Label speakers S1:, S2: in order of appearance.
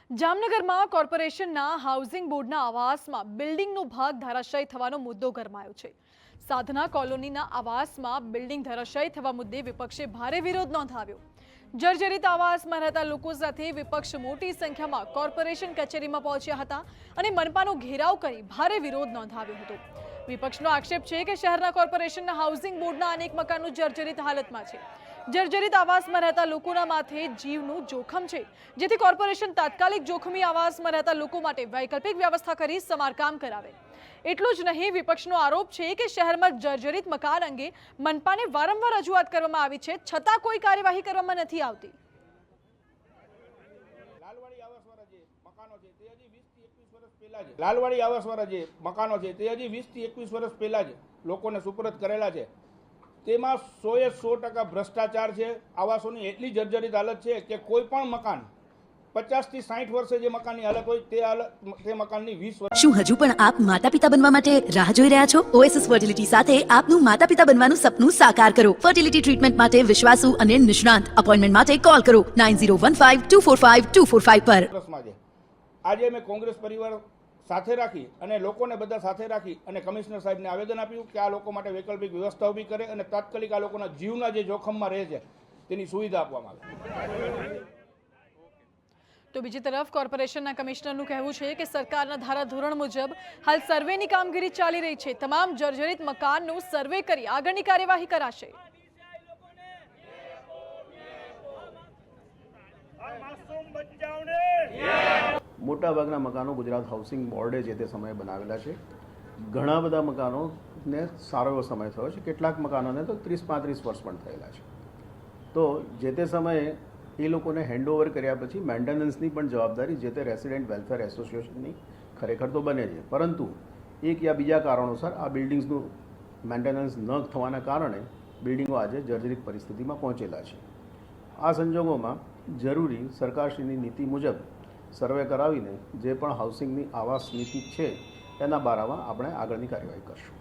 S1: જામનગરમાં કોર્પોરેશનના હાઉસિંગ બોર્ડના આવાસમાં બિલ્ડિંગનો ભાગ ધરાશાયી થવાનો મુદ્દો ગરમાયો છે। સાધના કોલોનીના આવાસમાં બિલ્ડિંગ ધરાશાયી થવા મુદ્દે વિપક્ષે ભારે વિરોધ નોંધાવ્યો। જર્જરિત આવાસમાં રહેતા લોકો સાથે વિપક્ષ મોટી સંખ્યામાં કોર્પોરેશન કચેરીમાં પહોંચ્યા હતા અને મનપાનો ઘેરાવ કરી ભારે વિરોધ નોંધાવ્યો હતો। વિપક્ષનો આક્ષેપ છે કે શહેરના કોર્પોરેશનના હાઉસિંગ બોર્ડના અનેક મકાનો જર્જરિત હાલતમાં છે। જર્જરિત આવાસમાં રહેતા લોકોના માથે જીવનું જોખમ છે, જેથી કોર્પોરેશન તાત્કાલિક જોખમી આવાસમાં રહેતા લોકો માટે વૈકલ્પિક વ્યવસ્થા કરી સમારકામ કરાવે। એટલું જ નહીં, વિપક્ષનો આરોપ છે કે શહેરમાં જર્જરિત મકાન અંગે મનપાને વારંવાર રજૂઆત કરવામાં આવી છે, છતાં કોઈ કાર્યવાહી કરવામાં નથી આવતી।
S2: લાલવાડી આવાસવાળા જે મકાનો છે તે હજી 20 થી 21 વર્ષ પહેલા જ લોકોને સુપરત કરેલા છે। તેમાં 100% ભ્રષ્ટાચાર છે। આવાસોની એટલી જર્જરિત હાલત છે કે કોઈ પણ મકાન 50 થી 60 વર્ષે જે મકાનની હાલત હોય તે મકાનની 20 વર્ષ।
S3: શું હજુ પણ આપ માતા પિતા બનવા માટે રાહ જોઈ રહ્યા છો? ઓએસિસ ફર્ટિલિટી સાથે આપનું માતા પિતા બનવાનું સપનું સાકાર કરો। ફર્ટિલિટી ટ્રીટમેન્ટ માટે વિશ્વાસુ અને નિષ્ણાંત અપોઇન્ટમેન્ટ માટે કોલ કરો 9015245245 પર।
S2: આજે અમે કોંગ્રેસ પરિવાર સાથે રાખી અને લોકોને બધા સાથે રાખી અને કમિશનર સાહેબને આવેદન આપ્યું કે આ લોકો માટે વૈકલ્પિક વ્યવસ્થા ઊભી કરે અને તાત્કાલિક આ લોકોના જીવના જે જોખમમાં રહે છે તેની સુવિધા આપવામાં આવે।
S1: તો બીજી તરફ કોર્પોરેશનના કમિશનરનું કહેવું છે કે સરકારના ધારાધોરણ મુજબ હાલ સર્વેની કામગીરી ચાલી રહી છે। તમામ જર્જરિત મકાનનું સર્વે કરી આગળની કાર્યવાહી કરાશે।
S4: મોટાભાગના મકાનો ગુજરાત હાઉસિંગ બોર્ડે જે તે સમયે બનાવેલા છે। ઘણા બધા મકાનોને સારો એવો સમય થયો છે, કેટલાક મકાનોને તો 30-35 વર્ષ પણ થયેલા છે। તો જે તે સમયે એ લોકોને હેન્ડઓવર કર્યા પછી મેન્ટેનન્સની પણ જવાબદારી જે તે રેસિડેન્ટ વેલફેર એસોસિએશનની ખરેખર તો બને છે, પરંતુ એક યા બીજા કારણોસર આ બિલ્ડિંગ્સનું મેન્ટેનન્સ ન થવાના કારણે બિલ્ડિંગો આજે જર્જરિત પરિસ્થિતિમાં પહોંચેલા છે। આ સંજોગોમાં જરૂરી સરકારશ્રીની નીતિ મુજબ સર્વે કરાવીને જે પણ હાઉસિંગની આવાસ નીતિ છે એના બારામાં આપણે આગળની કાર્યવાહી કરશું।